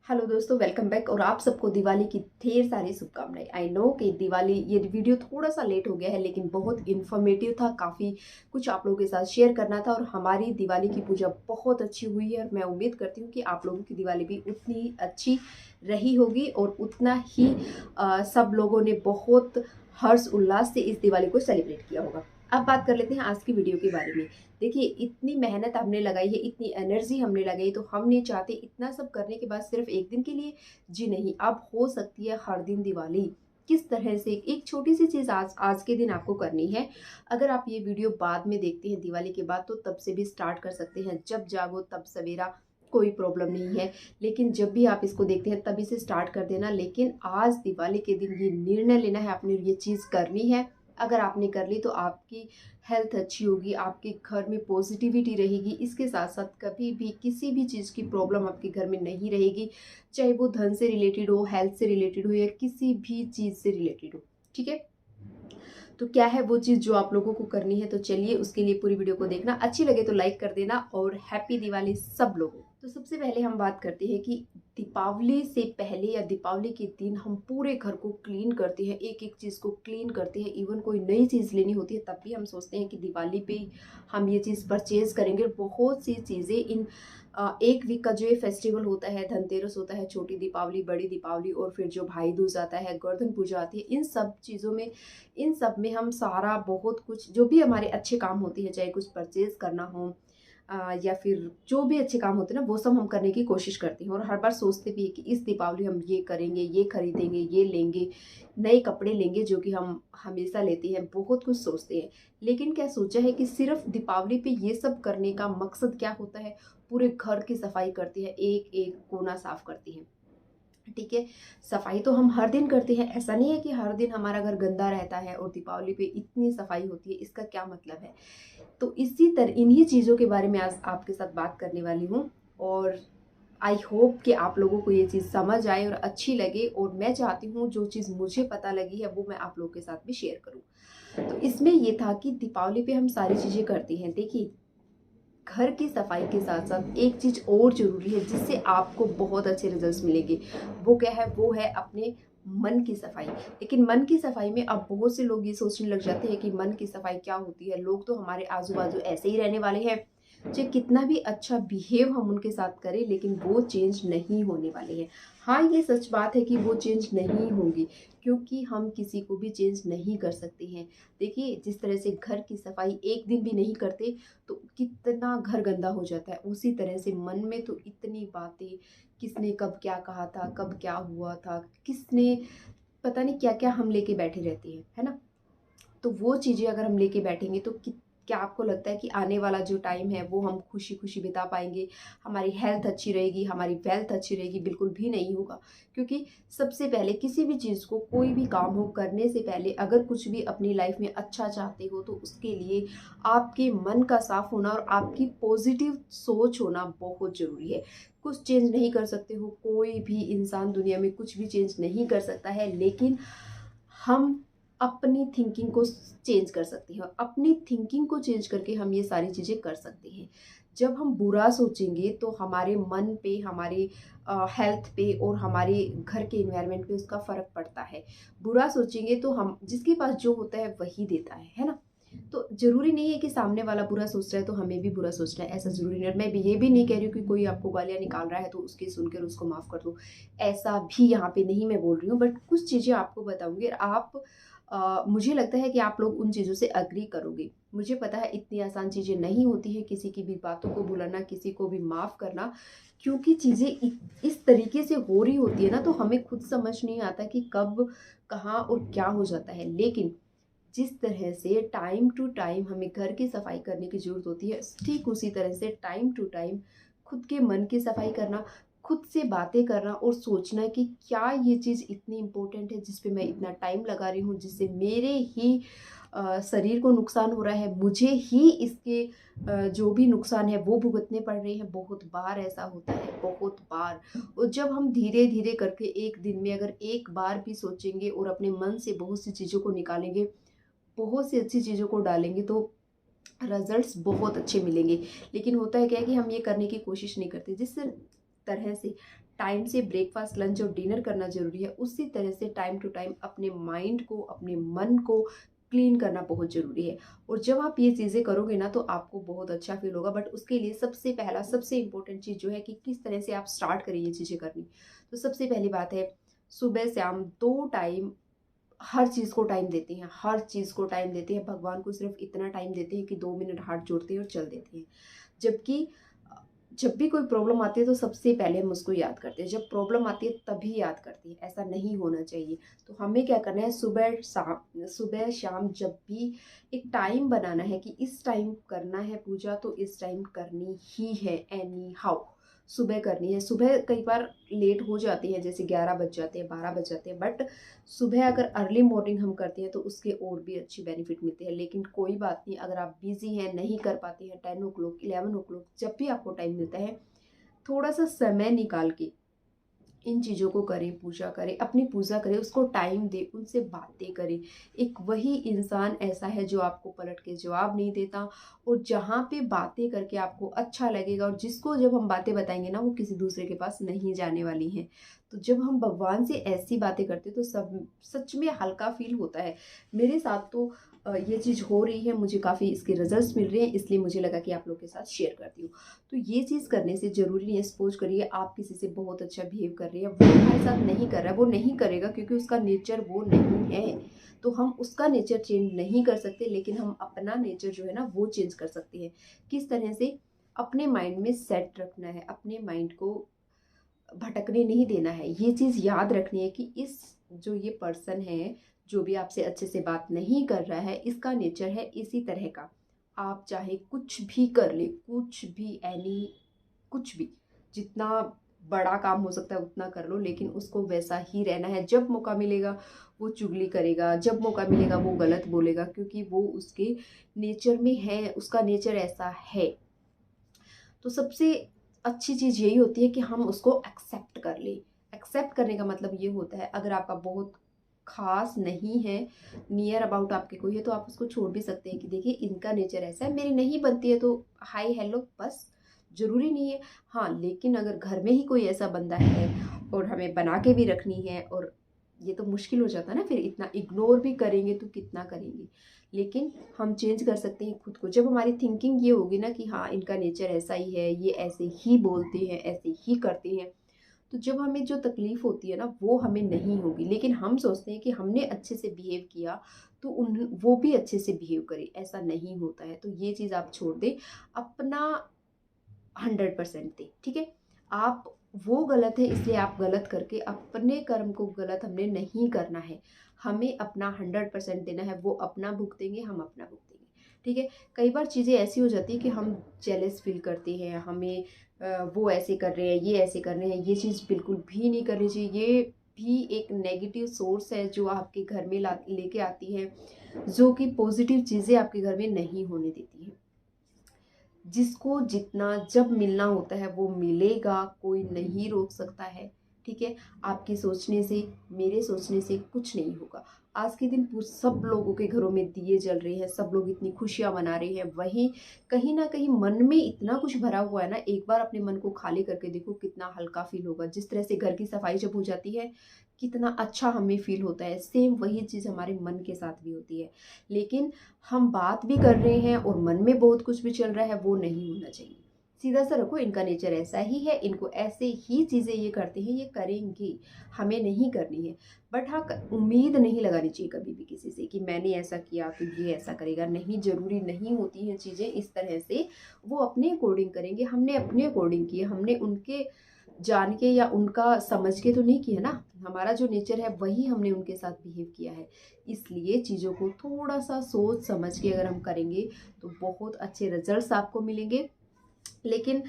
Hello दोस्तों, welcome back. और आप सबको दिवाली की ढेर सारी शुभकामनाएं। आई नो कि दिवाली ये वीडियो थोड़ा सा लेट हो गया है, लेकिन बहुत इन्फॉर्मेटिव था। काफ़ी कुछ आप लोगों के साथ शेयर करना था और हमारी दिवाली की पूजा बहुत अच्छी हुई है और मैं उम्मीद करती हूँ कि आप लोगों की दिवाली भी उतनी अच्छी रही होगी और उतना ही सब लोगों ने बहुत हर्ष उल्लास से इस दिवाली को सेलिब्रेट किया होगा। अब बात कर लेते हैं आज की वीडियो के बारे में। देखिए, इतनी मेहनत हमने लगाई है, इतनी एनर्जी हमने लगाई, तो हम नहीं चाहते इतना सब करने के बाद सिर्फ एक दिन के लिए। जी नहीं, अब हो सकती है हर दिन दिवाली। किस तरह से एक छोटी सी चीज़ आज आज के दिन आपको करनी है। अगर आप ये वीडियो बाद में देखते हैं दिवाली के बाद, तो तब से भी स्टार्ट कर सकते हैं। जब जागो तब सवेरा, कोई प्रॉब्लम नहीं है। लेकिन जब भी आप इसको देखते हैं तभी से स्टार्ट कर देना। लेकिन आज दिवाली के दिन ये निर्णय लेना है, आपने ये चीज़ करनी है। अगर आपने कर ली तो आपकी हेल्थ अच्छी होगी, आपके घर में पॉजिटिविटी रहेगी। इसके साथ साथ कभी भी किसी भी चीज़ की प्रॉब्लम आपके घर में नहीं रहेगी, चाहे वो धन से रिलेटेड हो, हेल्थ से रिलेटेड हो या किसी भी चीज़ से रिलेटेड हो। ठीक है, तो क्या है वो चीज़ जो आप लोगों को करनी है, तो चलिए उसके लिए पूरी वीडियो को देखना। अच्छी लगे तो लाइक कर देना और हैप्पी दिवाली सब लोगों। तो सबसे पहले हम बात करते हैं कि दीपावली से पहले या दीपावली के दिन हम पूरे घर को क्लीन करते हैं, एक एक चीज़ को क्लीन करते हैं। इवन कोई नई चीज़ लेनी होती है तब भी हम सोचते हैं कि दिवाली पे हम ये चीज़ परचेज करेंगे। बहुत सी चीज़ें इन एक वीक का जो ये फेस्टिवल होता है, धनतेरस होता है, छोटी दीपावली, बड़ी दीपावली और फिर जो भाई दूज आता है, गोवर्धन पूजा आती है, इन सब चीज़ों में, इन सब में हम सारा बहुत कुछ जो भी हमारे अच्छे काम होते हैं, चाहे कुछ परचेज करना हो या फिर जो भी अच्छे काम होते हैं ना, वो सब हम करने की कोशिश करते हैं। और हर बार सोचते भी है कि इस दीपावली हम ये करेंगे, ये खरीदेंगे, ये लेंगे, नए कपड़े लेंगे, जो कि हम हमेशा लेते हैं, बहुत कुछ सोचते हैं। लेकिन क्या सोचा है कि सिर्फ दीपावली पे ये सब करने का मकसद क्या होता है? पूरे घर की सफाई करते हैं, एक एक कोना साफ करते हैं। ठीक है, सफाई तो हम हर दिन करते हैं, ऐसा नहीं है कि हर दिन हमारा घर गंदा रहता है और दीपावली पे इतनी सफाई होती है। इसका क्या मतलब है? तो इसी तरह इन्हीं चीज़ों के बारे में आज आपके साथ बात करने वाली हूँ। और आई होप कि आप लोगों को ये चीज़ समझ आए और अच्छी लगे। और मैं चाहती हूँ जो चीज़ मुझे पता लगी है वो मैं आप लोगों के साथ भी शेयर करूँ। तो इसमें ये था कि दीपावली पे हम सारी चीज़ें करते हैं। देखिए, घर की सफाई के साथ साथ एक चीज़ और ज़रूरी है जिससे आपको बहुत अच्छे रिजल्ट्स मिलेंगे। वो क्या है? वो है अपने मन की सफाई। लेकिन मन की सफाई में अब बहुत से लोग ये सोचने लग जाते हैं कि मन की सफाई क्या होती है? लोग तो हमारे आजू-बाजू ऐसे ही रहने वाले हैं, चाहे कितना भी अच्छा बिहेव हम उनके साथ करें, लेकिन वो चेंज नहीं होने वाले हैं। हाँ, ये सच बात है कि वो चेंज नहीं होंगी, क्योंकि हम किसी को भी चेंज नहीं कर सकते हैं। देखिए, जिस तरह से घर की सफाई एक दिन भी नहीं करते तो कितना घर गंदा हो जाता है, उसी तरह से मन में तो इतनी बातें, किसने कब क्या कहा था, कब क्या हुआ था, किसने पता नहीं क्या-क्या हम लेके बैठे रहते हैं, है ना? तो वो चीज़ें अगर हम लेके बैठेंगे तो क्या आपको लगता है कि आने वाला जो टाइम है वो हम खुशी-खुशी बिता पाएँगे? हमारी हेल्थ अच्छी रहेगी, हमारी वेल्थ अच्छी रहेगी? बिल्कुल भी नहीं होगा। क्योंकि सबसे पहले किसी भी चीज़ को, कोई भी काम हो, करने से पहले अगर कुछ भी अपनी लाइफ में अच्छा चाहते हो तो उसके लिए आपके मन का साफ होना और आपकी पॉजिटिव सोच होना बहुत ज़रूरी है। कुछ चेंज नहीं कर सकते हो, कोई भी इंसान दुनिया में कुछ भी चेंज नहीं कर सकता है, लेकिन हम अपनी थिंकिंग को चेंज कर सकते हैं। अपनी थिंकिंग को चेंज करके हम ये सारी चीज़ें कर सकते हैं। जब हम बुरा सोचेंगे तो हमारे मन पे, हमारे हेल्थ पे और हमारे घर के एनवायरनमेंट पे उसका फ़र्क पड़ता है। बुरा सोचेंगे तो हम जिसके पास जो होता है वही देता है ना? तो ज़रूरी नहीं है कि सामने वाला बुरा सोच रहा है तो हमें भी बुरा सोचना है, ऐसा ज़रूरी नहीं है। मैं भी ये भी नहीं कह रही हूँ कि कोई आपको गालियाँ निकाल रहा है तो उसकी सुनकर उसको माफ़ कर दो। ऐसा भी यहाँ पे नहीं मैं बोल रही हूँ, बट कुछ चीज़ें आपको बताऊँगी और आप मुझे लगता है कि आप लोग उन चीज़ों से एग्री करोगे। मुझे पता है इतनी आसान चीज़ें नहीं होती हैं, किसी की भी बातों को भुलाना, किसी को भी माफ़ करना, क्योंकि चीज़ें इस तरीके से हो रही होती है ना, तो हमें खुद समझ नहीं आता कि कब, कहाँ और क्या हो जाता है। लेकिन जिस तरह से टाइम टू टाइम हमें घर की सफाई करने की ज़रूरत होती है, ठीक उसी तरह से टाइम टू टाइम खुद के मन की सफाई करना, खुद से बातें करना और सोचना कि क्या ये चीज़ इतनी इम्पोर्टेंट है जिस पे मैं इतना टाइम लगा रही हूँ, जिससे मेरे ही शरीर को नुकसान हो रहा है, मुझे ही इसके जो भी नुकसान है वो भुगतने पड़ रहे हैं। बहुत बार ऐसा होता है, बहुत बार। और जब हम धीरे-धीरे करके एक दिन में अगर एक बार भी सोचेंगे और अपने मन से बहुत सी चीज़ों को निकालेंगे, बहुत सी अच्छी चीज़ों को डालेंगे, तो रिजल्ट्स बहुत अच्छे मिलेंगे। लेकिन होता है क्या है कि हम ये करने की कोशिश नहीं करते। जिस तरह से टाइम से ब्रेकफास्ट, लंच और डिनर करना ज़रूरी है, उसी तरह से टाइम टू टाइम अपने माइंड को, अपने मन को क्लीन करना बहुत ज़रूरी है। और जब आप ये चीज़ें करोगे ना तो आपको बहुत अच्छा फ़ील होगा। बट उसके लिए सबसे पहला, सबसे इम्पोर्टेंट चीज़ जो है कि किस तरह से आप स्टार्ट करें ये चीज़ें करनी। तो सबसे पहली बात है, सुबह शाम 2 टाइम हर चीज़ को टाइम देते हैं, हर चीज़ को टाइम देते हैं। भगवान को सिर्फ इतना टाइम देते हैं कि 2 मिनट हाथ जोड़ते हैं और चल देते हैं। जबकि जब भी कोई प्रॉब्लम आती है तो सबसे पहले हम उसको याद करते हैं, जब प्रॉब्लम आती है तभी याद करते हैं, ऐसा नहीं होना चाहिए। तो हमें क्या करना है, सुबह शाम जब भी एक टाइम बनाना है कि इस टाइम करना है पूजा, तो इस टाइम करनी ही है, एनी हाउ सुबह करनी है। सुबह कई बार लेट हो जाती है, जैसे 11 बज जाते हैं, 12 बज जाते हैं, बट सुबह अगर अर्ली मॉर्निंग हम करते हैं तो उसके और भी अच्छी बेनिफिट मिलते हैं। लेकिन कोई बात नहीं, अगर आप बिजी हैं, नहीं कर पाते हैं, 10 ओ क्लॉक, 11 ओ क्लॉक, जब भी आपको टाइम मिलता है, थोड़ा सा समय निकाल के इन चीज़ों को करें, पूजा करें, अपनी पूजा करें, उसको टाइम दें, उनसे बातें करें। एक वही इंसान ऐसा है जो आपको पलट के जवाब नहीं देता, और जहाँ पे बातें करके आपको अच्छा लगेगा, और जिसको जब हम बातें बताएंगे ना वो किसी दूसरे के पास नहीं जाने वाली हैं। तो जब हम भगवान से ऐसी बातें करते हैं तो सब सच में हल्का फील होता है। मेरे साथ तो ये चीज़ हो रही है, मुझे काफ़ी इसके रिजल्ट्स मिल रहे हैं, इसलिए मुझे लगा कि आप लोग के साथ शेयर करती हूँ। तो ये चीज़ करने से ज़रूरी नहीं है, सपोज करिए आप किसी से बहुत अच्छा बिहेव कर रही है, वो हमारे साथ नहीं कर रहा है, वो नहीं करेगा क्योंकि उसका नेचर वो नहीं है। तो हम उसका नेचर चेंज नहीं कर सकते, लेकिन हम अपना नेचर जो है ना वो चेंज कर सकते हैं। किस तरह से, अपने माइंड में सेट रखना है, अपने माइंड को भटकने नहीं देना है। ये चीज़ याद रखनी है कि इस जो ये पर्सन है, जो भी आपसे अच्छे से बात नहीं कर रहा है, इसका नेचर है इसी तरह का। आप चाहे कुछ भी कर ले, कुछ भी, कुछ भी, जितना बड़ा काम हो सकता है उतना कर लो, लेकिन उसको वैसा ही रहना है। जब मौका मिलेगा वो चुगली करेगा, जब मौका मिलेगा वो गलत बोलेगा, क्योंकि वो उसके नेचर में है, उसका नेचर ऐसा है। तो सबसे अच्छी चीज़ यही होती है कि हम उसको एक्सेप्ट कर लें। एक्सेप्ट करने का मतलब ये होता है, अगर आपका बहुत खास नहीं है, नियर अबाउट आपके कोई है, तो आप उसको छोड़ भी सकते हैं कि देखिए इनका नेचर ऐसा है, मेरी नहीं बनती है तो हाय हेलो बस, ज़रूरी नहीं है। हाँ, लेकिन अगर घर में ही कोई ऐसा बंदा है और हमें बना के भी रखनी है, और ये तो मुश्किल हो जाता है ना, फिर इतना इग्नोर भी करेंगे तो कितना करेंगे। लेकिन हम चेंज कर सकते हैं खुद को, जब हमारी थिंकिंग ये होगी ना कि हाँ इनका नेचर ऐसा ही है, ये ऐसे ही बोलते हैं, ऐसे ही करते हैं, तो जब हमें जो तकलीफ होती है ना वो हमें नहीं होगी। लेकिन हम सोचते हैं कि हमने अच्छे से बिहेव किया तो उन वो भी अच्छे से बिहेव करे, ऐसा नहीं होता है। तो ये चीज़ आप छोड़ दें, अपना 100% दें, ठीक है। आप, वो गलत है इसलिए आप गलत करके अपने कर्म को गलत हमने नहीं करना है, हमें अपना 100% देना है। वो अपना भुगतेंगे, हम अपना भुगतेंगे, ठीक है। कई बार चीज़ें ऐसी हो जाती है कि हम जेलस फील करते हैं, हमें वो ऐसे कर रहे हैं, ये ऐसे कर रहे हैं, ये चीज़ बिल्कुल भी नहीं करनी चाहिए। ये भी एक नेगेटिव सोर्स है जो आपके घर में ला लेके आती है, जो कि पॉजिटिव चीज़ें आपके घर में नहीं होने देती है। जिसको जितना जब मिलना होता है वो मिलेगा, कोई नहीं रोक सकता है, ठीक है। आपके सोचने से, मेरे सोचने से कुछ नहीं होगा। आज के दिन सब लोगों के घरों में दिए जल रहे हैं, सब लोग इतनी खुशियां मना रहे हैं, वहीं कहीं ना कहीं मन में इतना कुछ भरा हुआ है ना। एक बार अपने मन को खाली करके देखो कितना हल्का फील होगा। जिस तरह से घर की सफाई जब हो जाती है कितना अच्छा हमें फील होता है, सेम वही चीज़ हमारे मन के साथ भी होती है। लेकिन हम बात भी कर रहे हैं और मन में बहुत कुछ भी चल रहा है, वो नहीं होना चाहिए। सीधा सा रखो, इनका नेचर ऐसा ही है, इनको ऐसे ही चीज़ें ये करते हैं, ये करेंगे, हमें नहीं करनी है। बट हाँ, उम्मीद नहीं लगानी चाहिए कभी भी किसी से कि मैंने ऐसा किया तो ये ऐसा करेगा। नहीं, ज़रूरी नहीं होती हैं चीज़ें इस तरह से। वो अपने अकॉर्डिंग करेंगे, हमने अपने अकॉर्डिंग किया, हमने उनके जान के या उनका समझ के तो नहीं किया ना। हमारा जो नेचर है वही हमने उनके साथ बिहेव किया है। इसलिए चीज़ों को थोड़ा सा सोच समझ के अगर हम करेंगे तो बहुत अच्छे रिजल्ट्स आपको मिलेंगे। लेकिन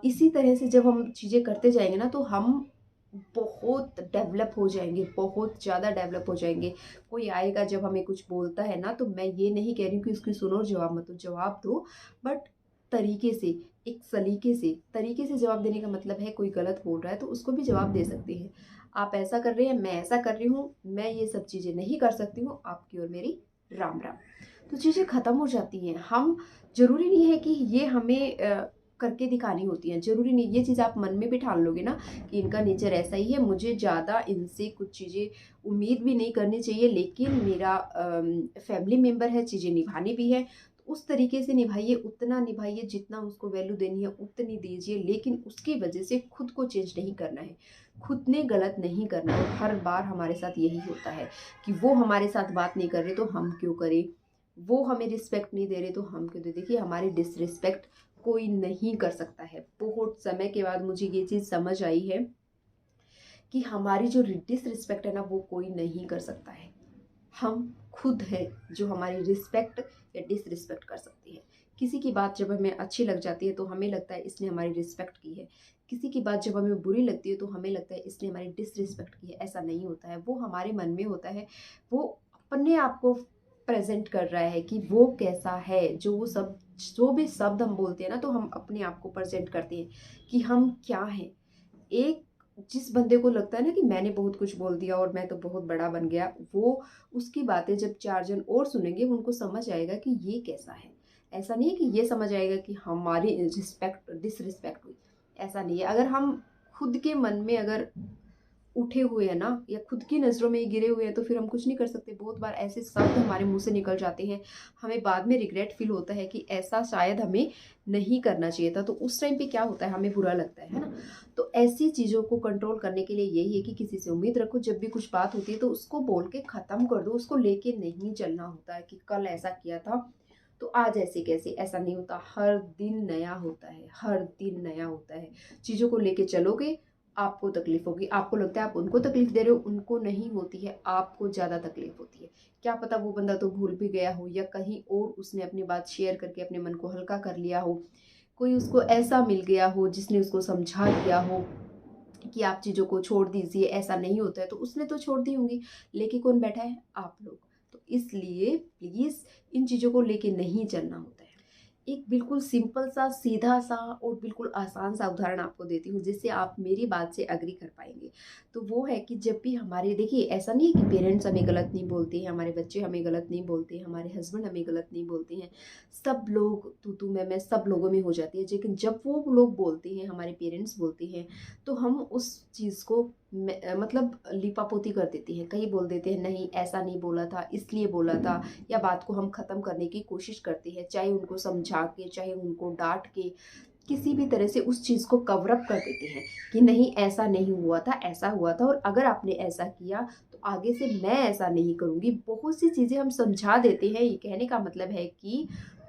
इसी तरह से जब हम चीज़ें करते जाएंगे ना तो हम बहुत डेवलप हो जाएंगे, बहुत ज़्यादा डेवलप हो जाएंगे। कोई आएगा जब हमें कुछ बोलता है ना, तो मैं ये नहीं कह रही हूँ कि उसकी सुनो और जवाब मत दो, जवाब दो, बट तरीके से, एक सलीके से। तरीके से जवाब देने का मतलब है कोई गलत बोल रहा है तो उसको भी जवाब दे सकते हैं। आप ऐसा कर रहे हैं, मैं ऐसा कर रही हूँ, मैं ये सब चीज़ें नहीं कर सकती हूँ, आपकी और मेरी राम राम। तो चीज़ें ख़त्म हो जाती हैं। हम, ज़रूरी नहीं है कि ये हमें करके दिखानी होती हैं। ज़रूरी नहीं ये चीज़ आप मन में भी ठान लोगे ना कि इनका नेचर ऐसा ही है, मुझे ज़्यादा इनसे कुछ चीज़ें उम्मीद भी नहीं करनी चाहिए, लेकिन मेरा फैमिली मेम्बर है, चीज़ें निभानी भी है, तो उस तरीके से निभाइए, उतना निभाइए जितना उसको वैल्यू देनी है उतनी दीजिए, लेकिन उसकी वजह से खुद को चेंज नहीं करना है, खुद ने गलत नहीं करना है। और हर बार हमारे साथ यही होता है कि वो हमारे साथ बात नहीं कर रहे तो हम क्यों करें, वो हमें रिस्पेक्ट नहीं दे रहे तो हम क्यों दे। देखिए हमारी डिसरिस्पेक्ट कोई नहीं कर सकता है। बहुत समय के बाद मुझे ये चीज़ समझ आई है कि हमारी जो डिसरिस्पेक्ट है ना वो कोई नहीं कर सकता है। हम खुद हैं जो हमारी रिस्पेक्ट या डिसरिस्पेक्ट कर सकती है। किसी की बात जब हमें अच्छी लग जाती है तो हमें लगता है इसने हमारी रिस्पेक्ट की है, किसी की बात जब हमें बुरी लगती है तो हमें लगता है इसने हमारी डिसरिस्पेक्ट की है। ऐसा नहीं होता है, वो हमारे मन में होता है, वो अपने आप को प्रेजेंट कर रहा है कि वो कैसा है। जो भी शब्द हम बोलते हैं ना तो हम अपने आप को प्रेजेंट करते हैं कि हम क्या हैं। एक जिस बंदे को लगता है ना कि मैंने बहुत कुछ बोल दिया और मैं तो बहुत बड़ा बन गया, वो उसकी बातें जब 4 जन और सुनेंगे उनको समझ आएगा कि ये कैसा है। ऐसा नहीं है कि ये समझ आएगा कि हमारी डिसरिस्पेक्ट हुई, ऐसा नहीं है। अगर हम खुद के मन में अगर उठे हुए हैं ना या खुद की नज़रों में ही गिरे हुए हैं तो फिर हम कुछ नहीं कर सकते। बहुत बार ऐसे शब्द हमारे मुंह से निकल जाते हैं, हमें बाद में रिग्रेट फील होता है कि ऐसा शायद हमें नहीं करना चाहिए था। तो उस टाइम पे क्या होता है, हमें बुरा लगता है ना। तो ऐसी चीज़ों को कंट्रोल करने के लिए यही है कि किसी से उम्मीद रखो, जब भी कुछ बात होती है तो उसको बोल के ख़त्म कर दो, उसको लेके नहीं चलना होता है कि कल ऐसा किया था तो आज ऐसे कैसे। ऐसा नहीं होता, हर दिन नया होता है, हर दिन नया होता है। चीज़ों को लेके चलोगे आपको तकलीफ होगी, आपको लगता है आप उनको तकलीफ दे रहे हो, उनको नहीं होती है, आपको ज़्यादा तकलीफ होती है। क्या पता वो बंदा तो भूल भी गया हो या कहीं और उसने अपनी बात शेयर करके अपने मन को हल्का कर लिया हो, कोई उसको ऐसा मिल गया हो जिसने उसको समझा दिया हो कि आप चीज़ों को छोड़ दीजिए, ऐसा नहीं होता है, तो उसने तो छोड़ दी होंगी, लेके कौन बैठा है, आप लोग। तो इसलिए प्लीज़ इन चीज़ों को लेके नहीं चलना होता है। एक बिल्कुल सिंपल सा, सीधा सा और बिल्कुल आसान सा उदाहरण आपको देती हूँ जिससे आप मेरी बात से एग्री कर पाएँगे। तो वो है कि जब भी हमारे, देखिए ऐसा नहीं है कि पेरेंट्स हमें गलत नहीं बोलते हैं, हमारे बच्चे हमें गलत नहीं बोलते हैं, हमारे हस्बैंड हमें गलत नहीं बोलते हैं। सब लोग तू मैं सब लोगों में हो जाती है। लेकिन जब वो लोग बोलते हैं, हमारे पेरेंट्स बोलते हैं, तो हम उस चीज़ को मतलब लीपापोती कर देते हैं। कहीं बोल देते हैं नहीं ऐसा नहीं बोला था, इसलिए बोला था, या बात को हम ख़त्म करने की कोशिश करते हैं, चाहे उनको समझा के, चाहे उनको डांट के, किसी भी तरह से उस चीज़ को कवर अप कर देते हैं कि नहीं ऐसा नहीं हुआ था, ऐसा हुआ था, और अगर आपने ऐसा किया तो आगे से मैं ऐसा नहीं करूँगी। बहुत सी चीज़ें हम समझा देते हैं। ये कहने का मतलब है कि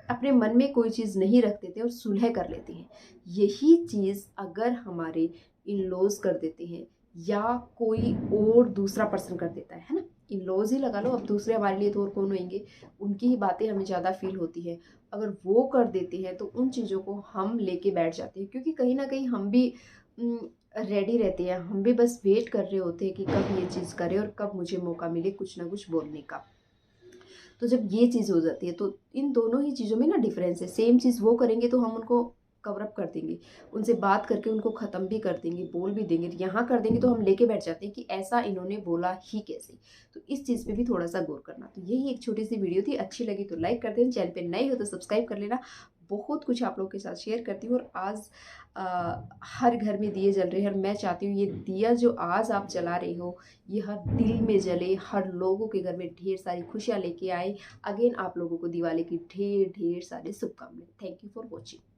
अपने मन में कोई चीज़ नहीं रख देते और सुलह कर लेते हैं। यही चीज़ अगर हमारे इन लॉज कर देते हैं या कोई और दूसरा पर्सन कर देता है ना, इन लॉज ही लगा लो, अब दूसरे हमारे लिए तो और कौन होंगे, उनकी ही बातें हमें ज़्यादा फील होती है। अगर वो कर देते हैं तो उन चीज़ों को हम लेके बैठ जाते हैं, क्योंकि कहीं ना कहीं हम भी रेडी रहते हैं, हम भी बस वेट कर रहे होते हैं कि कब ये चीज़ करे और कब मुझे मौका मिले कुछ ना कुछ बोलने का। तो जब ये चीज़ हो जाती है तो इन दोनों ही चीज़ों में ना डिफरेंस है। सेम चीज़ वो करेंगे तो हम उनको कवर अप कर देंगे, उनसे बात करके उनको ख़त्म भी कर देंगे, बोल भी देंगे। यहाँ कर देंगे तो हम लेके बैठ जाते हैं कि ऐसा इन्होंने बोला ही कैसे। तो इस चीज़ पे भी थोड़ा सा गौर करना। तो यही एक छोटी सी वीडियो थी, अच्छी लगी तो लाइक कर देना, चैनल पे नए हो तो सब्सक्राइब कर लेना। बहुत कुछ आप लोगों के साथ शेयर करती हूँ, और आज हर घर में दिए जल रहे हैं, और मैं चाहती हूँ ये दिया जो आज आप जला रहे हो ये हर दिल में जले, हर लोगों के घर में ढेर सारी खुशियाँ लेके आए। अगेन आप लोगों को दिवाली की ढेर ढेर सारी शुभकामनाएं। Thank you for watching.